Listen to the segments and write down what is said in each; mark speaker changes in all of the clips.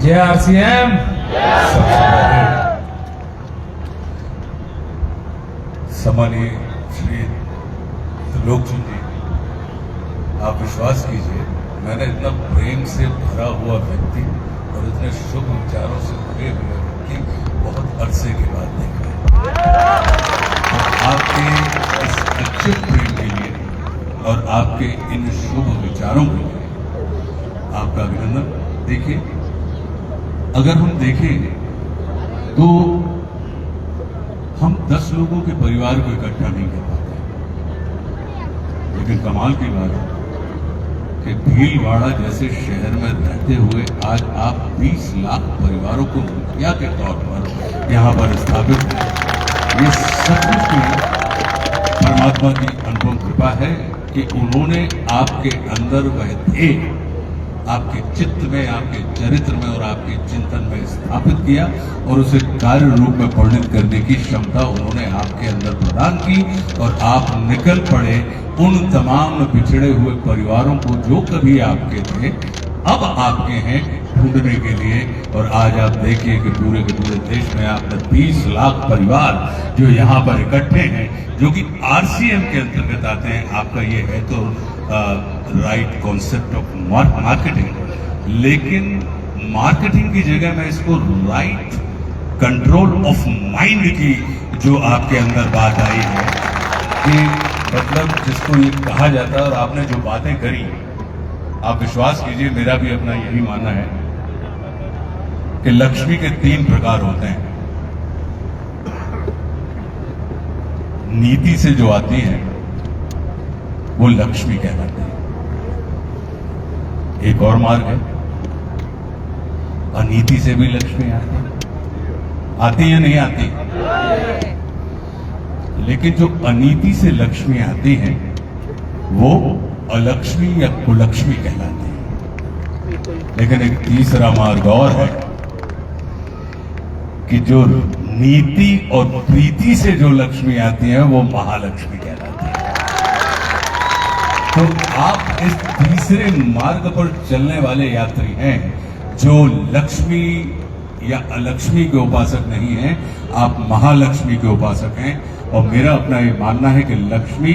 Speaker 1: जय आरसीएम।
Speaker 2: सम्मानीय श्री त्रिलोकचंद जी, आप विश्वास कीजिए, मैंने इतना प्रेम से भरा हुआ व्यक्ति और इतने शुभ विचारों से भरे हुए व्यक्ति बहुत अरसे के बाद देखा है। तो आपके इस अच्छे प्रेम के लिए और आपके इन शुभ विचारों के लिए आपका अभिनंदन। देखिए, अगर हम देखें तो हम 10 लोगों के परिवार को इकट्ठा नहीं कर पाते, लेकिन कमाल की बात है कि भीलवाड़ा जैसे शहर में रहते हुए आज आप 20 लाख परिवारों को मुखिया के तौर पर यहां पर स्थापित हैं। ये सचमुच में परमात्मा की अनुपम कृपा है कि उन्होंने आपके अंदर वह ध्येय आपके चित्त में, आपके चरित्र में और आपके चिंतन में स्थापित किया और उसे कार्य रूप में परिणत करने की क्षमता उन्होंने आपके अंदर प्रदान की और आप निकल पड़े उन तमाम बिछड़े हुए परिवारों को जो कभी आपके थे अब आपके हैं ढूंढने के लिए। और आज आप देखिए कि पूरे के पूरे देश में आपने 20 लाख परिवार जो यहाँ पर इकट्ठे हैं, जो कि आरसीएम के अंतर्गत आते हैं। आपका ये है तो राइट कॉन्सेप्ट ऑफ मार्केटिंग, लेकिन मार्केटिंग की जगह मैं इसको राइट कंट्रोल ऑफ माइंड की जो आपके अंदर बात आई है कि मतलब जिसको ये कहा जाता है। और आपने जो बातें करी, आप विश्वास कीजिए, मेरा भी अपना यही मानना है कि लक्ष्मी के 3 प्रकार होते हैं। नीति से जो आती है वो लक्ष्मी कहलाती है। एक और मार्ग है, अनीति से भी लक्ष्मी आती है, नहीं आती? लेकिन जो अनीति से लक्ष्मी आती है वो अलक्ष्मी या कुलक्ष्मी कहलाती है। लेकिन एक तीसरा मार्ग और है कि जो नीति और प्रीति से जो लक्ष्मी आती है वो महालक्ष्मी कहलाती है। तो आप इस तीसरे मार्ग पर चलने वाले यात्री हैं जो लक्ष्मी या अलक्ष्मी के उपासक नहीं हैं, आप महालक्ष्मी के उपासक हैं। और मेरा अपना ये मानना है कि लक्ष्मी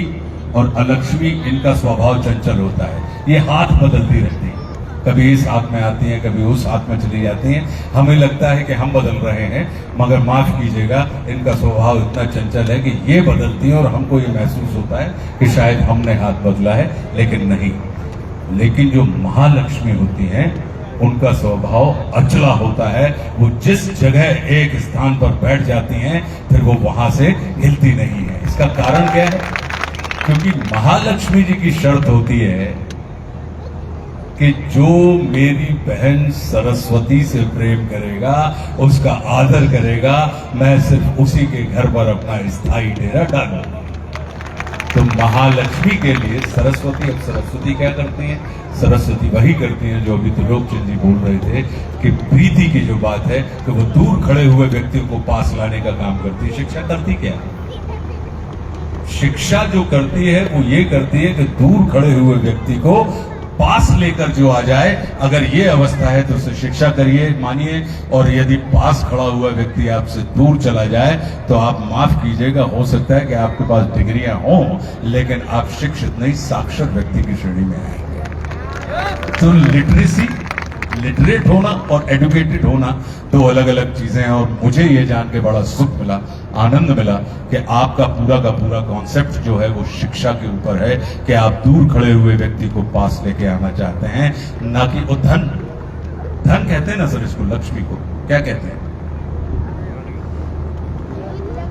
Speaker 2: और अलक्ष्मी इनका स्वभाव चंचल होता है, ये हाथ बदलती रहती है, कभी इस हाथ में आती हैं, कभी उस हाथ में चली जाती हैं। हमें लगता है कि हम बदल रहे हैं, मगर माफ कीजिएगा, इनका स्वभाव इतना चंचल है कि ये बदलती हैं और हमको ये महसूस होता है कि शायद हमने हाथ बदला है, लेकिन नहीं। लेकिन जो महालक्ष्मी होती हैं उनका स्वभाव अचला होता है, वो जिस जगह एक स्थान पर बैठ जाती हैं फिर वो वहां से हिलती नहीं है। इसका कारण क्या है? क्योंकि महालक्ष्मी जी की शर्त होती है कि जो मेरी बहन सरस्वती से प्रेम करेगा, उसका आदर करेगा, मैं सिर्फ उसी के घर पर अपना स्थायी डेरा डालूंगा। तो महालक्ष्मी के लिए सरस्वती, अब सरस्वती क्या करती हैं? सरस्वती वही करती हैं जो अभी त्रिलोकचंद जी बोल रहे थे कि प्रीति की जो बात है कि वो दूर खड़े हुए व्यक्तियों को पास लाने का काम करती है। शिक्षा करती क्या है? शिक्षा जो करती है वो ये करती है कि दूर खड़े हुए व्यक्ति को पास लेकर जो आ जाए। अगर ये अवस्था है तो उसे शिक्षा करिए, मानिए। और यदि पास खड़ा हुआ व्यक्ति आपसे दूर चला जाए तो आप माफ कीजिएगा, हो सकता है कि आपके पास डिग्रियां हों लेकिन आप शिक्षित नहीं, साक्षर व्यक्ति की श्रेणी में आएंगे। तो लिटरेट होना और एडुकेटेड होना दो अलग अलग चीजें हैं। और मुझे ये जान के बड़ा सुख मिला, आनंद मिला कि आपका पूरा का पूरा कॉन्सेप्ट जो है वो शिक्षा के ऊपर है कि आप दूर खड़े हुए व्यक्ति को पास लेके आना चाहते हैं, ना कि वो धन कहते हैं ना सर इसको, लक्ष्मी को क्या कहते हैं?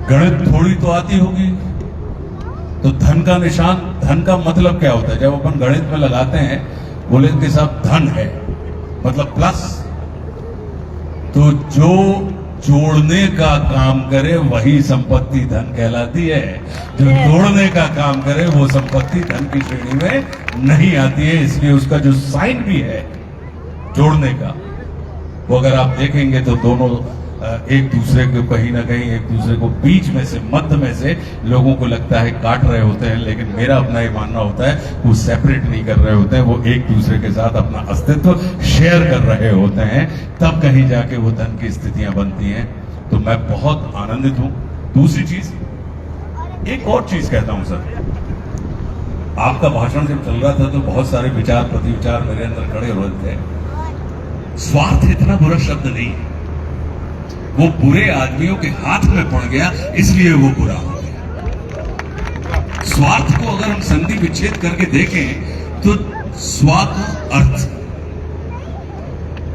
Speaker 2: गणित थोड़ी तो आती होगी, तो धन का निशान, धन का मतलब क्या होता है? जब अपन गणित में लगाते हैं बोले कि साहब धन है मतलब प्लस, तो जो जोड़ने का काम करे वही संपत्ति धन कहलाती है, जो तोड़ने का काम करे वो संपत्ति धन की श्रेणी में नहीं आती है। इसलिए उसका जो साइन भी है जोड़ने का, वो अगर आप देखेंगे तो दोनों एक दूसरे को कहीं ना कहीं एक दूसरे को बीच में से मध्य में से लोगों को लगता है काट रहे होते हैं, लेकिन मेरा अपना ये मानना होता है वो सेपरेट नहीं कर रहे होते हैं, वो एक दूसरे के साथ अपना अस्तित्व शेयर कर रहे होते हैं, तब कहीं जाके वो धन की स्थितियां बनती हैं। तो मैं बहुत आनंदित हूं। दूसरी चीज, एक और चीज कहता हूं सर, आपका भाषण जब चल रहा था तो बहुत सारे विचार प्रतिविचार मेरे अंदर खड़े हो रहे थे। स्वार्थ इतना बुरा शब्द नहीं है, वो बुरे आदमियों के हाथ में पड़ गया इसलिए वो बुरा हो गया। स्वार्थ को अगर हम संधि विच्छेद करके देखें तो स्वा का अर्थ,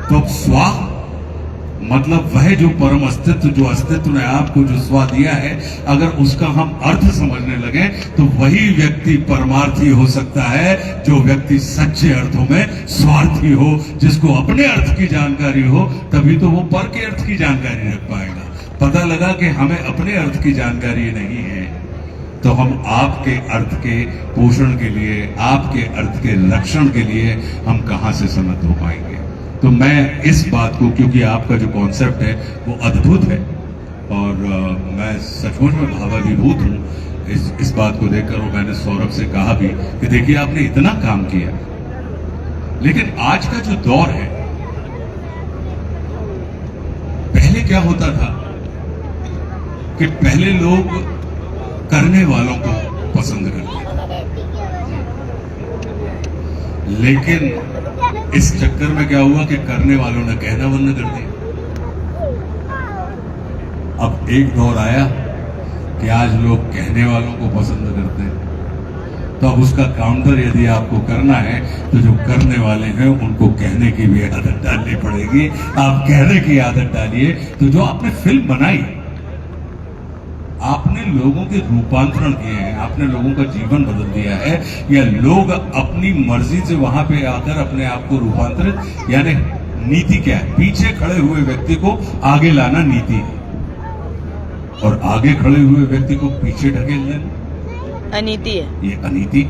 Speaker 2: तो स्वा मतलब वह जो परम अस्तित्व, जो अस्तित्व ने आपको जो स्वा दिया है, अगर उसका हम अर्थ समझने लगे तो वही व्यक्ति परमार्थी हो सकता है जो व्यक्ति सच्चे अर्थों में स्वार्थी हो, जिसको अपने अर्थ की जानकारी हो, तभी तो वो पर के अर्थ की जानकारी रख पाएगा। पता लगा कि हमें अपने अर्थ की जानकारी नहीं है, तो हम आपके अर्थ के पोषण के लिए, आपके अर्थ के रक्षण के लिए हम कहां से समर्थ हो पाएंगे। तो मैं इस बात को, क्योंकि आपका जो कॉन्सेप्ट है वो अद्भुत है और मैं सचमुच में भावाभिभूत हूं इस बात को देखकर। और मैंने सौरभ से कहा भी कि देखिए आपने इतना काम किया, लेकिन आज का जो दौर है, पहले क्या होता था कि पहले लोग करने वालों को पसंद करते, लेकिन इस चक्कर में क्या हुआ कि करने वालों ने कहना बंद कर दिया। अब एक दौर आया कि आज लोग कहने वालों को पसंद करते हैं, तो अब उसका काउंटर यदि आपको करना है तो जो करने वाले हैं उनको कहने की भी आदत डालनी पड़ेगी। आप कहने की आदत डालिए, तो जो आपने फिल्म बनाई, आपने लोगों के रूपांतरण किए हैं, आपने लोगों का जीवन बदल दिया है, या लोग अपनी मर्जी से वहां पे आकर अपने आप को रूपांतरित, यानी नीति क्या है, पीछे खड़े हुए व्यक्ति को आगे लाना नीति है, और आगे खड़े हुए व्यक्ति को पीछे ढकेल देना
Speaker 1: अनीति है,
Speaker 2: ये अनीति।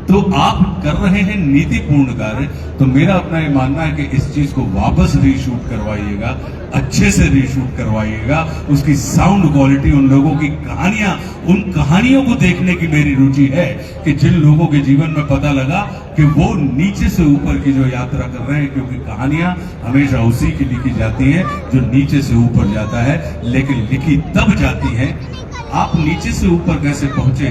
Speaker 2: तो आप कर रहे हैं नीतिपूर्ण कार्य। तो मेरा अपना ये मानना है कि इस चीज को वापस रीशूट करवाइएगा, अच्छे से रीशूट करवाइएगा, उसकी साउंड क्वालिटी, उन लोगों की कहानियां, उन कहानियों को देखने की मेरी रुचि है कि जिन लोगों के जीवन में पता लगा कि वो नीचे से ऊपर की जो यात्रा कर रहे हैं, क्योंकि कहानियां हमेशा उसी की लिखी जाती हैं जो नीचे से ऊपर जाता है, लेकिन लिखी तब जाती है। आप नीचे से ऊपर कैसे पहुंचे,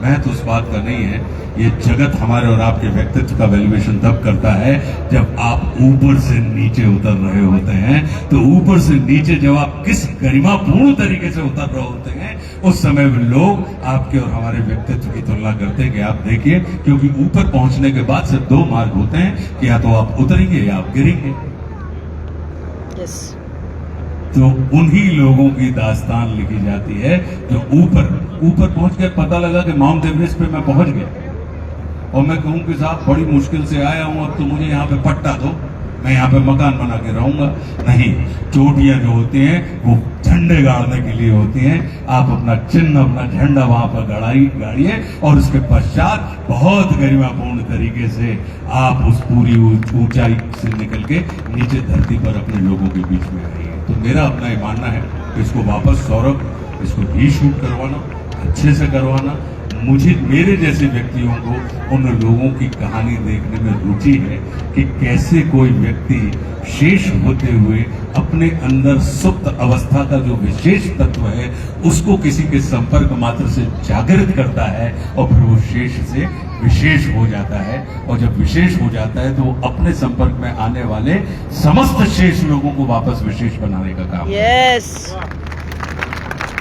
Speaker 2: मैं तो उस बात का नहीं है, ये जगत हमारे और आपके व्यक्तित्व का वैल्यूएशन तब करता है जब आप ऊपर से नीचे उतर रहे होते हैं। तो ऊपर से नीचे जब आप किस गरिमापूर्ण तरीके से उतर रहे होते हैं, उस समय लोग आपके और हमारे व्यक्तित्व की तुलना करते हैं कि आप देखिए, क्योंकि ऊपर पहुंचने के बाद सिर्फ दो मार्ग होते हैं कि या तो आप उतरेंगे या आप गिरेंगे।
Speaker 1: यस।
Speaker 2: तो उन्हीं लोगों की दास्तान लिखी जाती है जो ऊपर पहुंच के पता लगा कि माउंट एवरेस्ट पे मैं पहुंच गया, और मैं कहूं कि साहब बड़ी मुश्किल से आया हूं, अब तो मुझे यहाँ पे पट्टा दो, मैं यहाँ पे मकान बना के रहूंगा। नहीं, चोटियां जो होती हैं वो झंडे गाड़ने के लिए होती हैं। आप अपना चिन्ह, अपना झंडा वहां पर गाड़िए, और उसके पश्चात बहुत गरिमापूर्ण तरीके से आप उस पूरी ऊंचाई से निकल के नीचे धरती पर अपने लोगों के बीच में आइए। तो मेरा अपना ये मानना है कि इसको वापस सौरभ, इसको रीशूट करवाना, अच्छे से करवाना। मुझे, मेरे जैसे व्यक्तियों को उन लोगों की कहानी देखने में रुचि है कि कैसे कोई व्यक्ति शेष होते हुए अपने अंदर सुप्त अवस्था का जो विशेष तत्व है उसको किसी के संपर्क मात्र से जागृत करता है, और फिर वो शेष से विशेष हो जाता है, और जब विशेष हो जाता है तो वो अपने संपर्क में आने वाले समस्त शेष लोगों को वापस विशेष बनाने का काम।
Speaker 1: यस।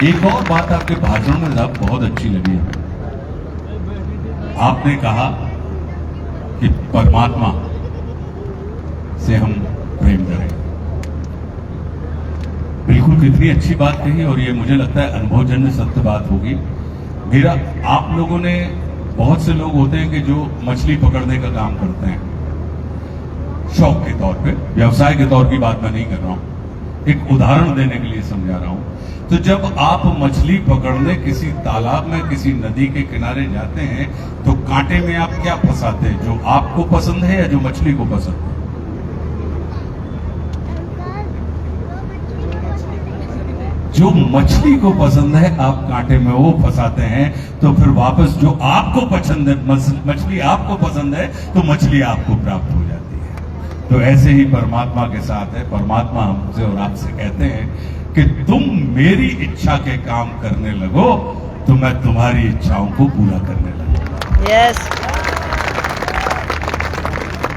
Speaker 2: एक और बात आपके भाषण में साहब बहुत अच्छी लगी है, आपने कहा कि परमात्मा से हम प्रेम करें। बिल्कुल, कितनी अच्छी बात कही, और ये मुझे लगता है अनुभवजन्य सत्य बात होगी। मेरा, आप लोगों ने, बहुत से लोग होते हैं कि जो मछली पकड़ने का काम करते हैं शौक के तौर पे, व्यवसाय के तौर की बात मैं नहीं कर रहा हूं, एक उदाहरण देने के लिए समझा रहा हूं। तो जब आप मछली पकड़ने किसी तालाब में, किसी नदी के किनारे जाते हैं, तो कांटे में आप क्या फंसाते हैं, जो आपको पसंद है या जो मछली को पसंद है? जो मछली को पसंद है आप कांटे में वो फंसाते हैं, तो फिर वापस जो आपको पसंद है, मछली आपको पसंद है, तो मछली आपको प्राप्त हो जाती है। तो ऐसे ही परमात्मा के साथ है। परमात्मा हमसे और आपसे कहते हैं कि तुम मेरी इच्छा के काम करने लगो तो मैं तुम्हारी इच्छाओं को पूरा करने लगूंगा।
Speaker 1: यस।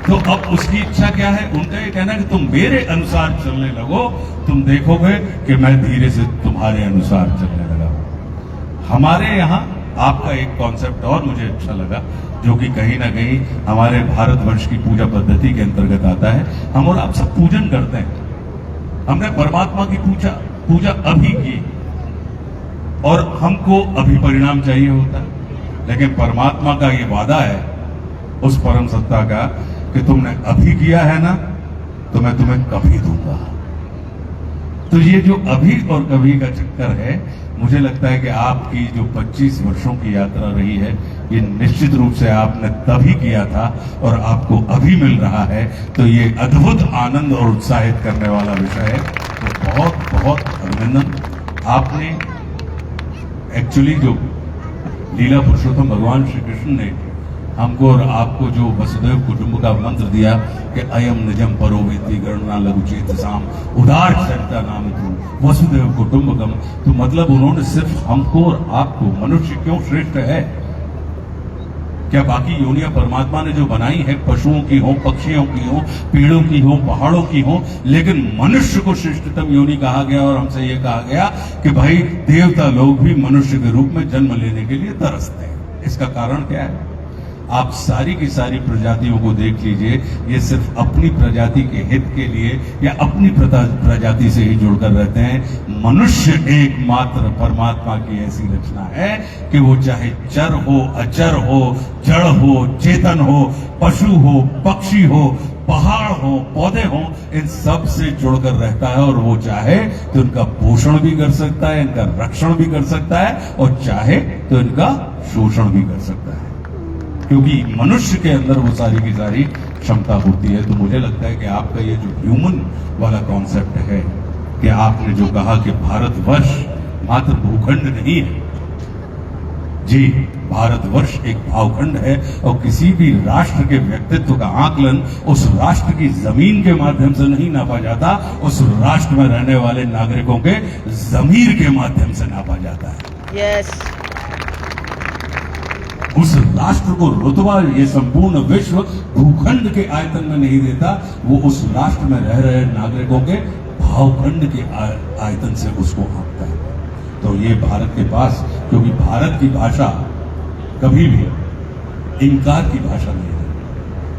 Speaker 2: तो अब उसकी इच्छा क्या है? उनका ये कहना है कि तुम मेरे अनुसार चलने लगो, तुम देखोगे कि मैं धीरे से तुम्हारे अनुसार चलने लगा। हमारे यहाँ आपका एक कॉन्सेप्ट और मुझे अच्छा लगा, जो कि कहीं ना कहीं हमारे भारतवर्ष की पूजा पद्धति के अंतर्गत आता है। हम और आप सब पूजन करते हैं। हमने परमात्मा की पूजा अभी की और हमको अभी परिणाम चाहिए होता है, लेकिन परमात्मा का ये वादा है उस परम सत्ता का कि तुमने अभी किया है ना, तो मैं तुम्हें कभी दूंगा। तो ये जो अभी और कभी का चक्कर है, मुझे लगता है कि आपकी जो 25 वर्षों की यात्रा रही है, ये निश्चित रूप से आपने तभी किया था और आपको अभी मिल रहा है। तो ये अद्भुत आनंद और उत्साहित करने वाला विषय है। तो बहुत बहुत अभिनंदन। आपने एक्चुअली जो लीला पुरुषोत्तम भगवान श्री कृष्ण ने हमको और आपको जो वसुदेव कुटुंब का मंत्र दिया कि अयम निजम परोवेति गणना लघु चेतसाम उदार चरिता नाम तू वसुदेव कुटुंबकम, तो मतलब उन्होंने सिर्फ हमको और आपको, मनुष्य क्यों श्रेष्ठ है? क्या बाकी योनियां परमात्मा ने जो बनाई है, पशुओं की हो, पक्षियों की हो, पेड़ों की हो, पहाड़ों की हो, लेकिन मनुष्य को श्रेष्ठतम योनि कहा गया और हमसे यह कहा गया कि भाई देवता लोग भी मनुष्य के रूप में जन्म लेने के लिए तरसते हैं। इसका कारण क्या है? आप सारी की सारी प्रजातियों को देख लीजिए, ये सिर्फ अपनी प्रजाति के हित के लिए या अपनी प्रजाति से ही जुड़कर रहते हैं। मनुष्य एकमात्र परमात्मा की ऐसी रचना है कि वो चाहे चर हो, अचर हो, जड़ हो, चेतन हो, पशु हो, पक्षी हो, पहाड़ हो, पौधे हो, इन सब से जुड़कर रहता है। और वो चाहे तो इनका पोषण भी कर सकता है, इनका रक्षण भी कर सकता है, और चाहे तो इनका शोषण भी कर सकता है, क्योंकि मनुष्य के अंदर वो सारी की सारी क्षमता होती है। तो मुझे लगता है कि आपका ये जो ह्यूमन वाला कॉन्सेप्ट है, कि आपने जो कहा कि भारतवर्ष मात्र भूखंड नहीं है, जी, भारतवर्ष एक भावखंड है और किसी भी राष्ट्र के व्यक्तित्व का आकलन उस राष्ट्र की जमीन के माध्यम से नहीं नापा जाता, उस राष्ट्र में रहने वाले नागरिकों के जमीर के माध्यम से नापा जाता है।
Speaker 1: यस।
Speaker 2: उस राष्ट्र को रुतबा ये संपूर्ण विश्व भूखंड के आयतन में नहीं देता, वो उस राष्ट्र में रह रहे नागरिकों के भावखंड के आयतन से उसको आंकता है। तो ये भारत के पास, क्योंकि भारत की भाषा कभी भी इनकार की भाषा नहीं है।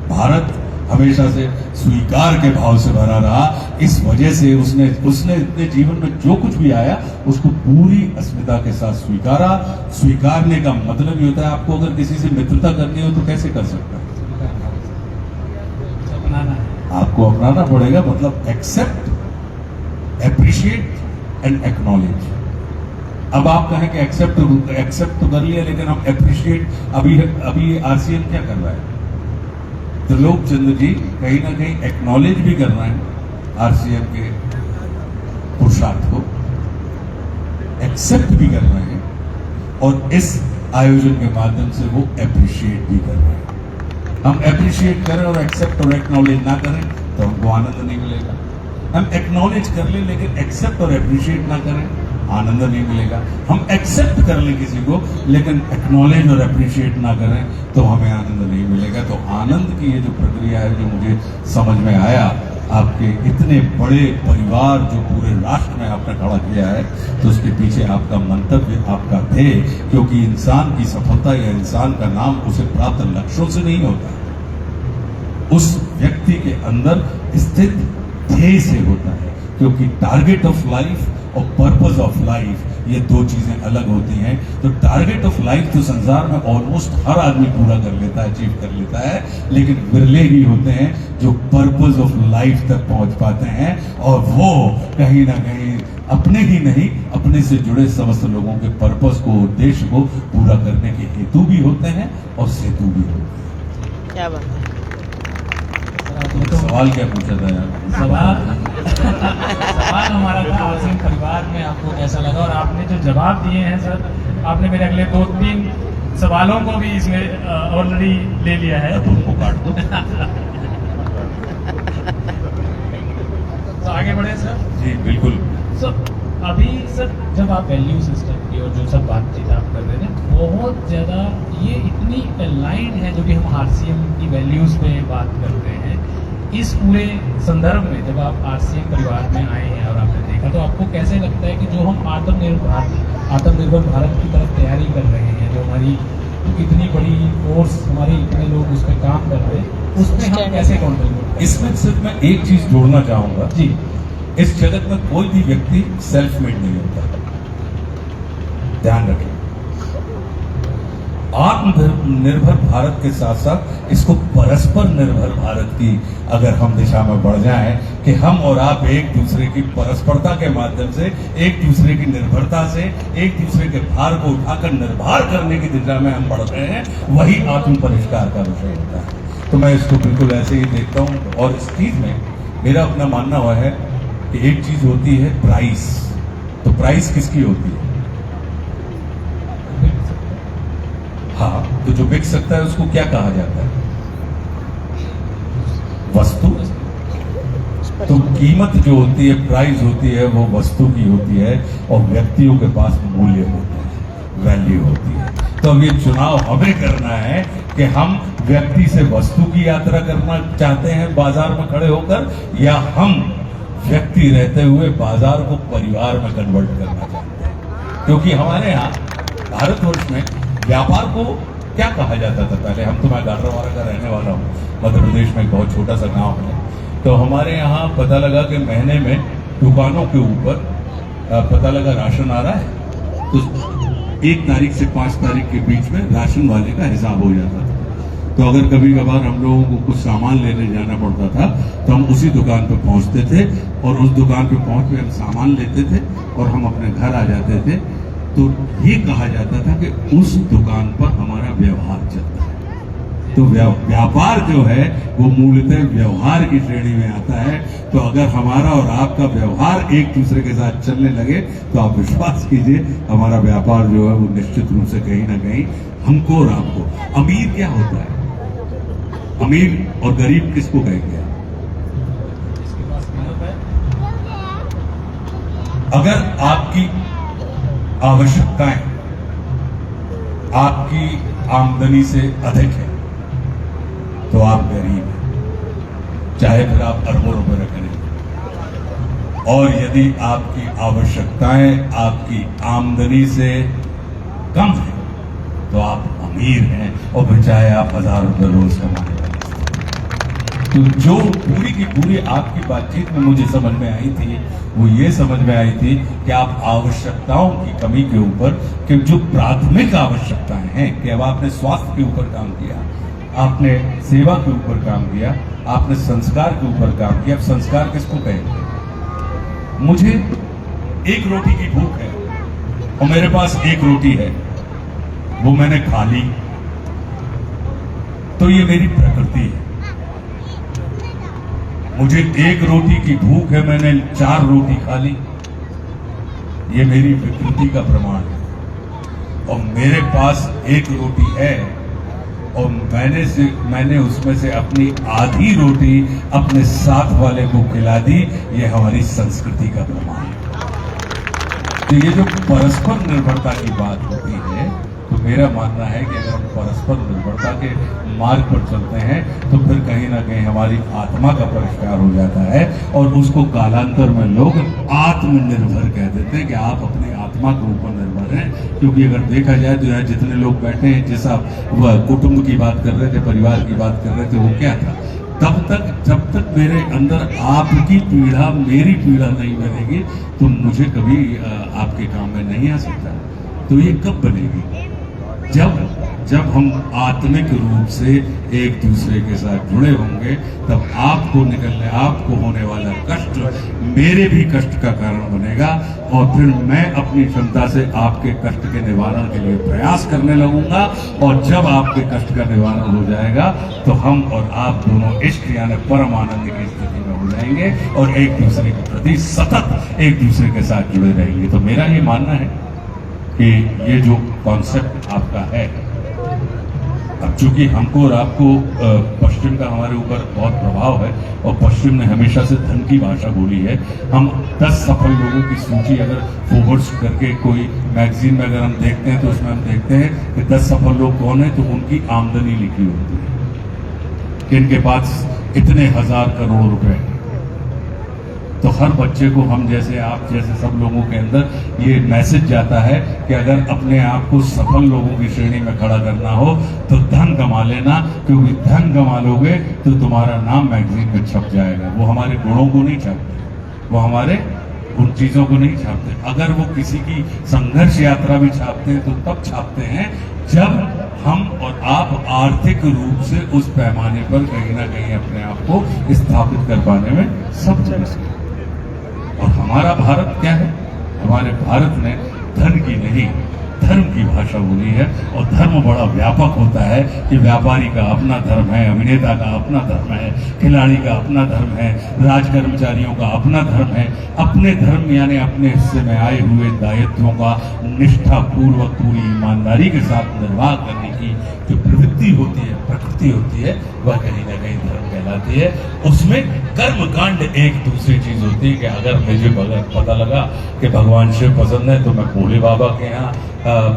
Speaker 2: भारत हमेशा से स्वीकार के भाव से भरा रहा। इस वजह से उसने अपने जीवन में जो कुछ भी आया उसको पूरी अस्मिता के साथ स्वीकारा। स्वीकारने का मतलब ये होता है, आपको अगर किसी से मित्रता करनी हो तो कैसे कर सकता है? आपको अपनाना पड़ेगा, मतलब एक्सेप्ट, एप्रिशिएट एंड एक्नॉलेज। अब आप कहें कि एक्सेप्ट तो कर लिया, लेकिन हम एप्रिशिएट, अभी आरसीएम क्या कर रहा है? त्रिलोक चंद्र जी कहीं ना कहीं एक्नॉलेज भी कर रहे हैं आरसीएम के पुरुषार्थ को, एक्सेप्ट भी कर रहे हैं, और इस आयोजन के माध्यम से वो एप्रिशिएट भी कर रहे हैं। हम एप्रिशिएट करें और एक्सेप्ट और एक्नॉलेज ना करें तो हमको आनंद नहीं मिलेगा। हम एक्नॉलेज कर लें लेकिन एक्सेप्ट और एप्रिशिएट ना करें, आनंद नहीं मिलेगा। हम एक्सेप्ट कर लें किसी को लेकिन एक्नॉलेज और एप्रिशिएट ना करें तो हमें आनंद नहीं मिलेगा। तो आनंद की ये जो प्रक्रिया है, जो मुझे समझ में आया, आपके इतने बड़े परिवार जो पूरे राष्ट्र में आपने खड़ा किया है, तो उसके पीछे आपका मंतव्य आपका थे, क्योंकि इंसान की सफलता या इंसान का नाम उसे प्राप्त लक्ष्यों से नहीं होता, उस व्यक्ति के अंदर स्थित ध्येय से होता है। क्योंकि टारगेट ऑफ लाइफ और पर्पस ऑफ लाइफ, ये दो चीजें अलग होती हैं। तो टारगेट ऑफ लाइफ तो संसार में ऑलमोस्ट हर आदमी पूरा कर लेता है, अचीव कर लेता है, लेकिन विरले ही होते हैं जो पर्पस ऑफ लाइफ तक पहुंच पाते हैं, और वो कहीं ना कहीं अपने ही नहीं, अपने से जुड़े समस्त लोगों के पर्पस को, उद्देश्य को पूरा करने के हेतु भी होते हैं और सेतु भी होते हैं।
Speaker 1: क्या बात है।
Speaker 2: सवाल क्या पूछा था यार?
Speaker 3: सवाल सवाल हमारा था आसिम परिवार में आपको कैसा लगा, और आपने जो जवाब दिए हैं सर, आपने मेरे अगले 2-3 सवालों को भी इसमें ऑलरेडी ले लिया है।
Speaker 2: अब उनको काट दो।
Speaker 3: तो आगे बढ़े सर।
Speaker 2: जी बिल्कुल।
Speaker 3: सर अभी सर जब आप वैल्यू सिस्टम की और जो सब बातचीत आप कर रहे थे, बहुत ज़्यादा ये इतनी अलाइंड है जो भी हम आरसीएम की वैल्यूज़ पे बात करते हैं। इस पूरे संदर्भ में जब आप आरसीएम परिवार में आए हैं और आपने देखा, तो आपको कैसे लगता है कि जो हम आत्मनिर्भर भारत की तरफ तैयारी कर रहे हैं, जो हमारी इतनी बड़ी फोर्स, हमारे इतने लोग उस पर काम कर रहे हैं, उसमें हम कैसे कॉन्ट्रीब्यूट?
Speaker 2: इसमें सिर्फ मैं एक चीज जोड़ना चाहूंगा
Speaker 3: जी,
Speaker 2: इस जगत में कोई भी व्यक्ति सेल्फ मेड नहीं होता, ध्यान रखें। आत्मनिर्भर भारत के साथ साथ इसको परस्पर निर्भर भारत की अगर हम दिशा में बढ़ जाएं कि हम और आप एक दूसरे की परस्परता के माध्यम से, एक दूसरे की निर्भरता से, एक दूसरे के भार को उठाकर निर्भर करने की दिशा में हम बढ़ रहे हैं, वही आत्म परिष्कार का विषय होता है। तो मैं इसको बिल्कुल ऐसे ही देखता हूं। और इस चीज में मेरा अपना मानना हुआ है कि एक चीज होती है प्राइस। तो प्राइस किसकी होती है? हाँ, तो जो बिक सकता है उसको क्या कहा जाता है? वस्तु। तो कीमत जो होती है, प्राइस होती है, वो वस्तु की होती है और व्यक्तियों के पास मूल्य होता है, वैल्यू होती है। तो अब ये चुनाव हमें करना है कि हम व्यक्ति से वस्तु की यात्रा करना चाहते हैं बाजार में खड़े होकर, या हम व्यक्ति रहते हुए बाजार को परिवार में कन्वर्ट करना चाहते हैं। क्योंकि हमारे यहाँ भारतवर्ष में व्यापार को क्या कहा जाता था पहले? हम तो, मैं गाडरवाड़ा का रहने वाला हूँ, मध्य प्रदेश में एक बहुत छोटा सा गांव है। तो हमारे यहाँ पता लगा कि महीने में दुकानों के ऊपर पता लगा राशन आ रहा है, तो 1 तारीख से 5 तारीख के बीच में राशन वाले का हिसाब हो जाता था। तो अगर कभी कभार हम लोगों को कुछ सामान लेने जाना पड़ता था तो हम उसी दुकान पर पहुंचते थे और उस दुकान पर पहुंच के हम सामान लेते थे और हम अपने घर आ जाते थे। तो ये कहा जाता था कि उस दुकान पर हमारा व्यवहार चलता है। तो व्यापार जो है वो मूलतः व्यवहार की श्रेणी में आता है। तो अगर हमारा और आपका व्यवहार एक दूसरे के साथ चलने लगे तो आप विश्वास कीजिए हमारा व्यापार जो है वो निश्चित रूप से कहीं ना कहीं हमको और आपको। अमीर क्या होता है? अमीर और गरीब किसको कहेंगे? अगर आपकी आवश्यकताएं आपकी आमदनी से अधिक है तो आप गरीब हैं, चाहे फिर आप अरबों रुपए करें। और यदि आपकी आवश्यकताएं आपकी आमदनी से कम है तो आप अमीर हैं, और फिर चाहे आप 1000 रुपए रोज कमाने वाले। तो जो पूरी की पूरी आपकी बातचीत में मुझे समझ में आई थी वो ये समझ में आई थी कि आप आवश्यकताओं की कमी के ऊपर, कि जो प्राथमिक आवश्यकताएं हैं, कि अब आपने स्वास्थ्य के ऊपर काम किया, आपने सेवा के ऊपर काम किया, आपने संस्कार के ऊपर काम किया। अब संस्कार किसको कहेंगे? मुझे 1 रोटी की भूख है और मेरे पास 1 रोटी है, वो मैंने खा ली, तो ये मेरी प्रकृति है। मुझे 1 रोटी की भूख है, मैंने 4 रोटी खा ली, ये मेरी विकृति का प्रमाण है। और मेरे पास 1 रोटी है और मैंने उसमें से अपनी आधी रोटी अपने साथ वाले को खिला दी, ये हमारी संस्कृति का प्रमाण है। तो ये जो परस्पर निर्भरता की बात होती है, तो मेरा मानना है कि अगर हम परस्पर निर्भरता के मार्ग पर चलते हैं तो फिर कहीं ना कहीं हमारी आत्मा का परिष्कार हो जाता है, और उसको कालांतर में लोग आत्मनिर्भर कह देते हैं कि आप अपनी आत्मा के ऊपर निर्भर हैं। क्योंकि अगर देखा जाए तो यार जितने लोग बैठे हैं, जैसा वह कुटुंब की बात कर रहे थे, परिवार की बात कर रहे थे, वो क्या था? जब तक मेरे अंदर आपकी पीड़ा, मेरी पीड़ा नहीं बनेगी तो मुझे कभी आपके काम में नहीं आ सकता। तो ये कब बनेगी? जब हम आत्मिक रूप से एक दूसरे के साथ जुड़े होंगे, तब आपको होने वाला कष्ट मेरे भी कष्ट का कारण बनेगा, और फिर मैं अपनी क्षमता से आपके कष्ट के निवारण के लिए प्रयास करने लगूंगा। और जब आपके कष्ट का निवारण हो जाएगा तो हम और आप दोनों इश्क यानी परम आनंद की स्थिति में हो जाएंगे और एक दूसरे के प्रति सतत एक दूसरे के साथ जुड़े रहेंगे। तो मेरा ये मानना है कि ये जो कॉन्सेप्ट आपका है, अब चूंकि हमको और आपको पश्चिम का हमारे ऊपर बहुत प्रभाव है और पश्चिम ने हमेशा से धन की भाषा बोली है। हम 10 सफल लोगों की सूची अगर फॉरवर्ड करके कोई मैगजीन में अगर हम देखते हैं तो उसमें हम देखते हैं कि 10 सफल लोग कौन है, तो उनकी आमदनी लिखी होती है कि इनके पास इतने हजार करोड़ रुपए। तो हर बच्चे को, हम जैसे आप जैसे सब लोगों के अंदर ये मैसेज जाता है कि अगर अपने आप को सफल लोगों की श्रेणी में खड़ा करना हो तो धन कमा लेना, क्योंकि धन कमा लोगे तो तुम्हारा नाम मैगजीन में छप जाएगा। वो हमारे गुणों को नहीं छापते, वो हमारे उन चीजों को नहीं छापते। अगर वो किसी की संघर्ष यात्रा भी छापते हैं तो तब छापते हैं जब हम और आप आर्थिक रूप से उस पैमाने पर कहीं ना कहीं अपने आप को स्थापित कर पाने में सक्षम हैं। और हमारा भारत क्या है? हमारे भारत ने धन की नहीं, धर्म की भाषा बोली है। और धर्म बड़ा व्यापक होता है कि व्यापारी का अपना धर्म है, अभिनेता का अपना धर्म है, खिलाड़ी का अपना धर्म है, राज कर्मचारियों का अपना धर्म है। अपने धर्म यानी अपने हिस्से में आए हुए दायित्वों का निष्ठापूर्वक पूरी ईमानदारी के साथ निर्वाह करने की जो प्रवृत्ति होती है, प्रकृति होती है, वह कहीं ना कहीं धर्म कहलाती है। उसमें कर्मकांड एक दूसरी चीज होती है कि अगर मुझे पता लगा कि भगवान शिव पसंद है तो मैं भोले बाबा के यहाँ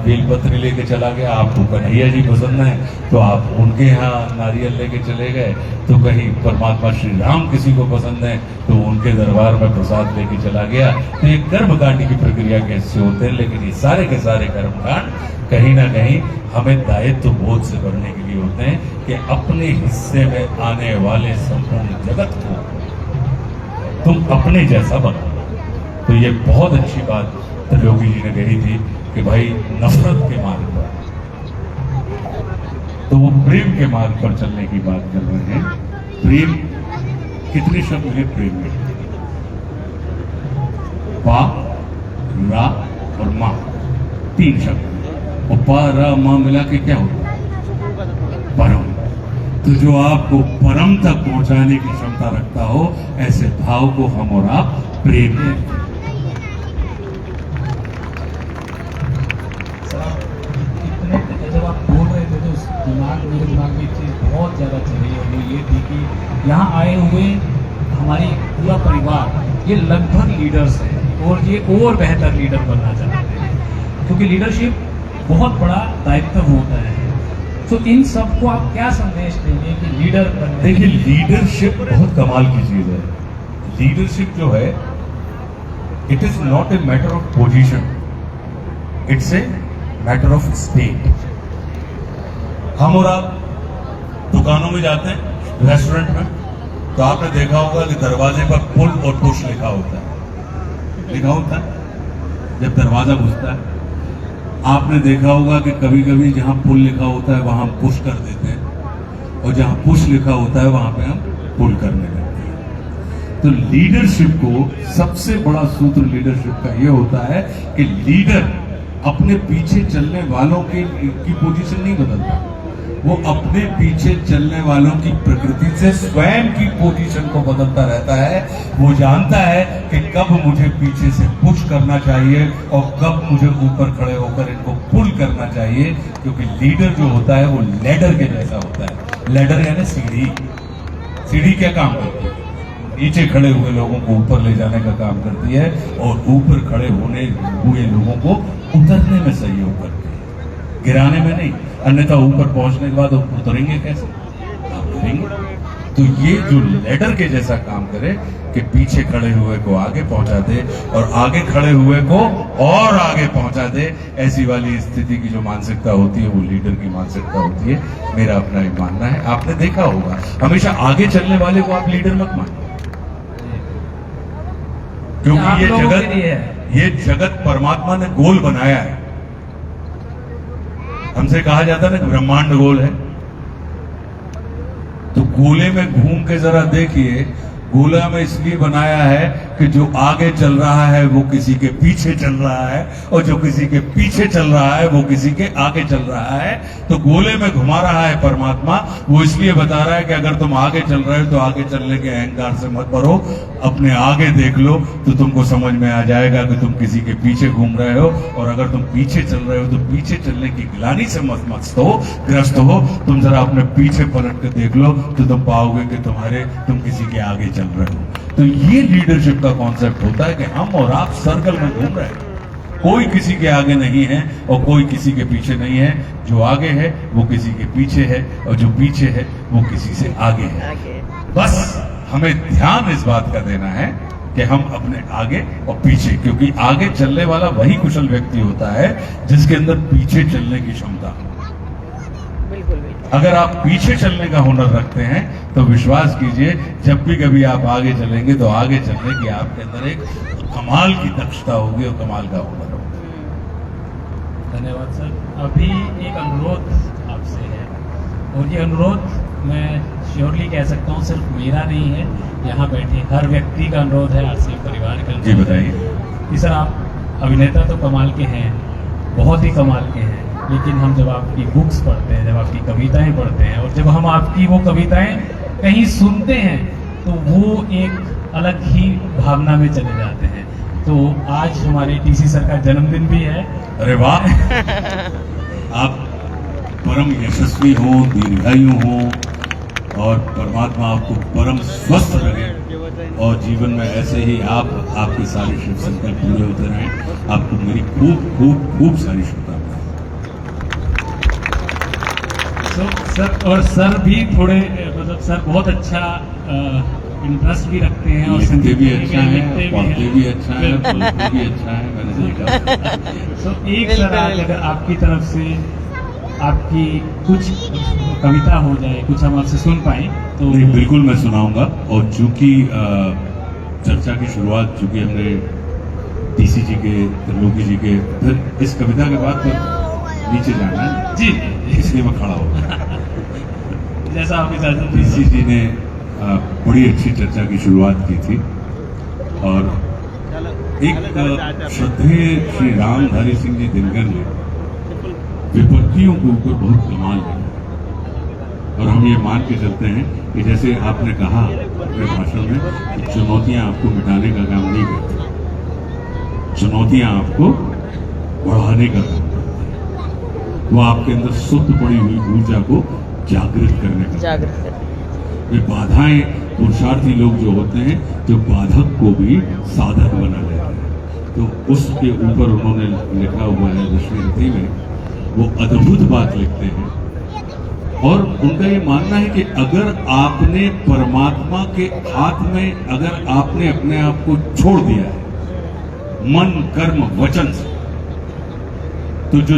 Speaker 2: बेलपत्री लेके चला गया, आपको कन्हैया जी पसंद है तो आप उनके यहाँ नारियल लेके चले गए, तो कहीं परमात्मा श्री राम किसी को पसंद है तो उनके दरबार में प्रसाद लेके चला गया। तो ये कर्मकांड की प्रक्रिया कैसे होते हैं, लेकिन ये सारे के सारे कर्मकांड कहीं ना कहीं हमें दायित्व बोध से बढ़ने के लिए होते हैं कि अपने हिस्से में आने वाले संपूर्ण जगत को तुम अपने जैसा बनाओ। तो ये बहुत अच्छी बात त्रिलोकी जी ने कही थी कि भाई नफरत के मार्ग पर, तो वो प्रेम के मार्ग पर चलने की बात कर रहे हैं। प्रेम, कितने शब्द हैं प्रेम में? पा, रा और मां, 3 शब्द। और पा, रा, मां मिला के क्या होता है? परम। तो जो आपको परम तक पहुंचाने की क्षमता रखता हो, ऐसे भाव को हम और आप प्रेम देते हैं।
Speaker 3: जब आप बोल रहे थे तो मेरे दिमाग में एक चीज़ बहुत ज़्यादा चली और वो ये थी कि यहाँ आए हुए हमारी पूरा परिवार ये लगभग लीडर्स हैं और ये और बेहतर लीडर बनना चाहते हैं, क्योंकि लीडरशिप बहुत बड़ा दायित्व होता है। तो इन सबको आप क्या संदेश देंगे कि लीडर बनने?
Speaker 2: देखिए, लीडरशिप बहुत कमाल की चीज है। लीडरशिप जो है, it is not a matter of position, it's a matter of state. हम और आप दुकानों में जाते हैं, रेस्टोरेंट में, तो आपने देखा होगा कि दरवाजे पर पुल और पुश लिखा होता है, लिखा होता है जब दरवाजा घुसता है। आपने देखा होगा कि कभी कभी जहां पुल लिखा होता है वहां हम पुश कर देते हैं और जहां पुश लिखा होता है वहां पे हम पुल करने लगते हैं। तो लीडरशिप को सबसे बड़ा सूत्र लीडरशिप का यह होता है कि लीडर अपने पीछे चलने वालों की पोजीशन नहीं बदलता, वो अपने पीछे चलने वालों की प्रकृति से स्वयं की पोजीशन को बदलता रहता है। वो जानता है कि कब मुझे पीछे से पुश करना चाहिए और कब मुझे ऊपर खड़े होकर इनको पुल करना चाहिए, क्योंकि लीडर जो होता है वो लैडर के जैसा होता है। लैडर यानी सीढ़ी। सीढ़ी क्या काम करती है? नीचे खड़े हुए लोगों को ऊपर ले जाने का काम करती है और ऊपर खड़े होने हुए लोगों को उतरने में सहयोग करती है, गिराने में नहीं। अन्यथा ऊपर पहुंचने के बाद उतरेंगे कैसे? आप करेंगे। तो ये जो लैडर के जैसा काम करे कि पीछे खड़े हुए को आगे पहुंचा दे और आगे खड़े हुए को और आगे पहुंचा दे, ऐसी वाली स्थिति की जो मानसिकता होती है वो लीडर की मानसिकता होती है। मेरा अपना एक मानना है। आपने देखा होगा, हमेशा आगे चलने वाले को आप लीडर मत मानिए, क्योंकि ये जगत परमात्मा ने गोल बनाया है। हमसे कहा जाता है ना कि ब्रह्मांड गोल है, तो गोले में घूम के जरा देखिए, गोला में इसलिए बनाया है कि जो आगे चल रहा है वो किसी के पीछे चल रहा है, और जो किसी के पीछे चल रहा है वो किसी के आगे चल रहा है। तो गोले में घुमा रहा है परमात्मा, वो इसलिए बता रहा है कि अगर तुम आगे चल रहे हो तो आगे चलने के अहंकार से मत भरो, अपने आगे देख लो तो तुमको समझ में आ जाएगा कि तुम किसी के पीछे घूम रहे हो। और अगर तुम पीछे चल रहे हो तो पीछे चलने की गिलानी से मत ग्रस्त हो। तुम जरा अपने पीछे पलट के देख लो तो तुम पाओगे कि तुम किसी के आगे चल रहे हो। तो ये लीडरशिप का कॉन्सेप्ट होता है कि हम और आप सर्कल में घूम रहे हैं, कोई किसी के आगे नहीं है और कोई किसी के पीछे नहीं है। जो आगे है वो किसी के पीछे है और जो पीछे है वो किसी से आगे है। बस हमें ध्यान इस बात का देना है कि हम अपने आगे और पीछे, क्योंकि आगे चलने वाला वही कुशल व्यक्ति होता है जिसके अंदर पीछे चलने की क्षमता हो। अगर आप पीछे चलने का हुनर रखते हैं तो विश्वास कीजिए जब भी कभी आप आगे चलेंगे तो आगे चलने की आपके अंदर एक कमाल की दक्षता होगी और कमाल का हुनर होगा।
Speaker 3: धन्यवाद सर। अभी एक अनुरोध आपसे है, और ये अनुरोध मैं श्योरली कह सकता हूँ सिर्फ मेरा नहीं है, यहाँ बैठे हर व्यक्ति का अनुरोध है, आरसीएम परिवार का।
Speaker 2: जी बताइए।
Speaker 3: कि सर आप अभिनेता तो कमाल के हैं, बहुत ही कमाल के हैं, लेकिन हम जब आपकी बुक्स पढ़ते हैं, जब आपकी कविताएं पढ़ते हैं और जब हम आपकी वो कविताएं कहीं सुनते हैं तो वो एक अलग ही भावना में चले जाते हैं। तो आज हमारे टीसी सर का जन्मदिन भी है।
Speaker 2: अरे वाह, आप परम यशस्वी हो, दीर्घायु हो और परमात्मा आपको परम स्वस्थ रहे और जीवन में ऐसे ही आपके सारे शिव संकल्प पूरे होते रहें। आपको मेरी खूब खूब खूब सारी शुभकामनाएं।
Speaker 3: सर और सर भी थोड़े मतलब सर बहुत अच्छा इंटरेस्ट भी रखते हैं और
Speaker 2: लिखते भी अच्छा है, पढ़ते भी अच्छा है, बोलते भी अच्छा है, मैंने देखा।
Speaker 3: तो एक सर अगर आपकी तरफ से आपकी कुछ कविता हो जाए, कुछ हम आपसे सुन पाए तो।
Speaker 2: नहीं, बिल्कुल मैं सुनाऊंगा। और चूंकि चर्चा की शुरुआत चूंकि हमने टीसी जी के, त्रिलोकी जी के, फिर इस कविता के बाद फिर नीचे जाना है
Speaker 3: जी,
Speaker 2: इसलिए मैं खड़ा हो गया।
Speaker 3: जैसा आपकी इजाजत।
Speaker 2: टीसी जी ने बड़ी अच्छी चर्चा की शुरुआत की थी और एक श्रद्धेय श्री रामधारी सिंह जी दिनकर ने विपत्तियों के ऊपर बहुत कमाल किया। और हम ये मान के चलते हैं कि जैसे आपने कहा अपने भाषण में कि चुनौतियां आपको मिटाने का काम नहीं करती, चुनौतियां आपको बढ़ाने का काम करती है। वो आपके अंदर सुप्त पड़ी हुई ऊर्जा को जागृत करने का। ये बाधाएं, पुरुषार्थी लोग जो होते हैं जो बाधक को भी साधक बना लेते हैं, तो उसके ऊपर उन्होंने लिखा हुआ है दशरथी में, वो अद्भुत बात लिखते हैं। और उनका ये मानना है कि अगर आपने परमात्मा के हाथ में, अगर आपने अपने आप को छोड़ दिया है मन कर्म वचन से, तो जो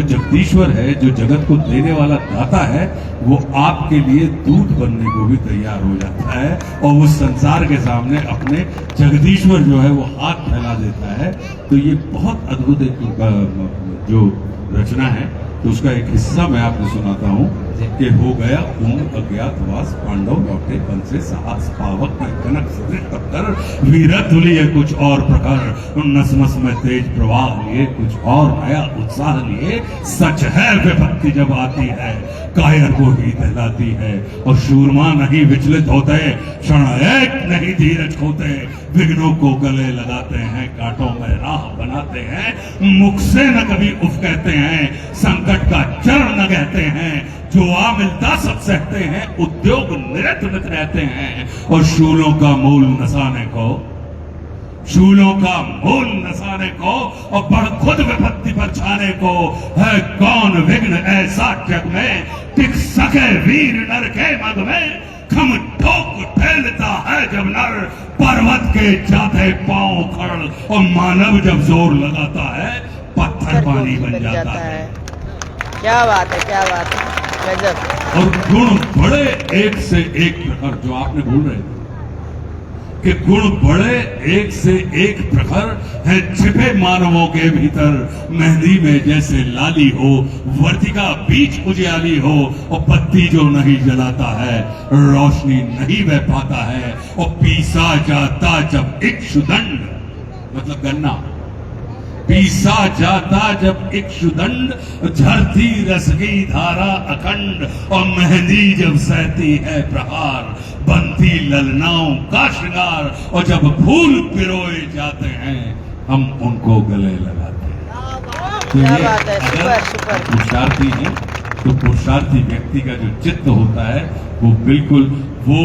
Speaker 2: जगदीश्वर है, जो जगत को देने वाला दाता है, वो आपके लिए दूत बनने को भी तैयार हो जाता है और उस संसार के सामने अपने जगदीश्वर जो है वो हाथ फैला देता है। तो ये बहुत अद्भुत एक जो रचना है, तो उसका एक हिस्सा मैं आपको सुनाता हूँ कि हो गया पूर्ण अज्ञातवास, पांडव लौटे वन से साहस, पावक में कनक टक्कर, वीरत लिए कुछ और प्रकार, नस नस में तेज प्रवाह लिए कुछ और नया उत्साह लिए। सच है विपत्ति जब आती है कायर को ही दहलाती है, और शूरमा नहीं विचलित होते, क्षण एक नहीं धीरज खोते, विघ्नों को गले लगाते हैं, कांटों में राह बनाते हैं, मुख से न कभी उफ कहते हैं, संकट का चरण न कहते हैं, जो आ मिलता सब सहते हैं, उद्योग निरत रहते हैं, और शूलों का मूल नसाने को, शूलों का मूल नसाने को और बढ़ खुद विपत्ति पर छाने को, है कौन विघ्न ऐसा जग में, टिक सके वीर नर के मग में, खम ठोक ठेलता है जब नर, पर्वत के जाते पांव खड़, और मानव जब जोर लगाता है पत्थर पानी बन जाता है।
Speaker 1: क्या बात है, क्या बात है, गजब।
Speaker 2: और गुण बड़े एक से एक प्रकार, जो आपने बोल रहे थे कि गुण बड़े एक से एक प्रखर है छिपे मानवों के भीतर। मेहंदी में जैसे लाली हो, वर्तिका बीच उजियाली हो, और बत्ती जो नहीं जलाता है रोशनी नहीं बह पाता है। और पीसा जाता जब इक्षुदंड, मतलब गन्ना पीसा जाता जब इक्षुदंड, झरती रस की धारा अखंड। और मेहंदी जब सहती है प्रहार, बनती ललनाओं का श्रृंगार। और जब फूल पिरोए जाते हैं हम उनको गले लगाते हैं। तो
Speaker 1: क्या
Speaker 2: ये
Speaker 1: बात है, सुपर,
Speaker 2: अगर
Speaker 1: सुपर।
Speaker 2: पुरुषार्थी है तो पुरुषार्थी व्यक्ति का जो चित्त होता है वो बिल्कुल वो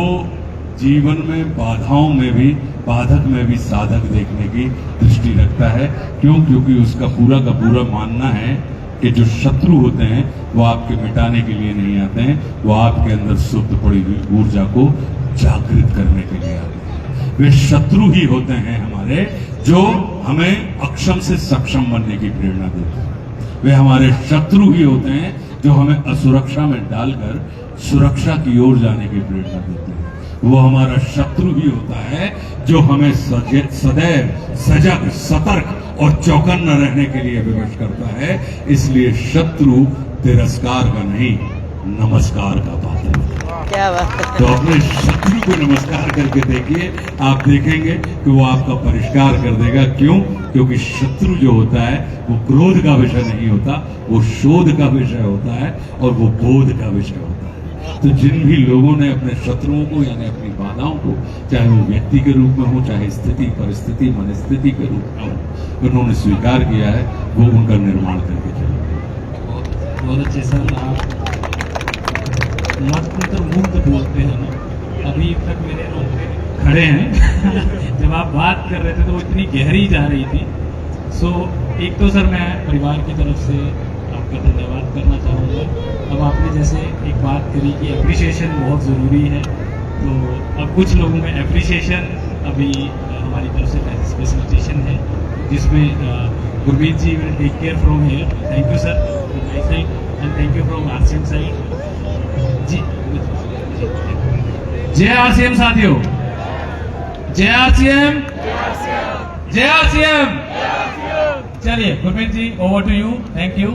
Speaker 2: जीवन में बाधाओं में भी, बाधक में भी साधक देखने की दृष्टि रखता है। क्यों? क्योंकि उसका पूरा का पूरा मानना है कि जो शत्रु होते हैं वो आपके मिटाने के लिए नहीं आते हैं, वो आपके अंदर सुप्त पड़ी हुई ऊर्जा को जागृत करने के लिए आते हैं। वे शत्रु ही होते हैं हमारे, जो हमें अक्षम से सक्षम बनने की प्रेरणा देते हैं। वे हमारे शत्रु ही होते हैं जो हमें असुरक्षा में डालकर सुरक्षा की ओर जाने की प्रेरणा देते हैं। वो हमारा शत्रु ही होता है जो हमें सदैव सजग, सतर्क और चौकन्ना रहने के लिए विवश करता है। इसलिए शत्रु तिरस्कार का नहीं, नमस्कार का पात्र है।
Speaker 1: क्या बात है।
Speaker 2: तो अपने शत्रु को नमस्कार करके देखिए, आप देखेंगे कि वो आपका परिष्कार कर देगा। क्यों? क्योंकि शत्रु जो होता है वो क्रोध का विषय नहीं होता, वो शोध का विषय होता है और वो बोध का विषय होता है। तो जिन भी लोगों ने अपने शत्रुओं को यानी अपनी बाधाओं को, चाहे वो व्यक्ति के रूप में हो, चाहे स्थिति, परिस्थिति, मनस्थिति के रूप में हो, उन्होंने स्वीकार किया है, वो उनका निर्माण करके चले।
Speaker 3: बहुत अच्छे सर, आप मंत्र मुग्ध बोलते हैं ना, अभी तक मेरे रोंगटे खड़े हैं। जब आप बात कर रहे थे तो वो इतनी गहरी जा रही थी। सो एक तो सर मैं परिवार की तरफ से आपका धन्यवाद करना चाहूँगा। अब आपने जैसे एक बात करी कि एप्रिसिएशन बहुत ज़रूरी है, तो अब कुछ लोगों में एप्रिसिएशन अभी हमारी तरफ से फैसिलिटेशन है, जिसमें Gurmeet ji will take care from here. Thank you sir from my side and thank you from RCM side. जी जय आरसीएम साथियों, जय आरसीएम, जय आरसीएम। चलिए Gurmeet ji, over to you. Thank you.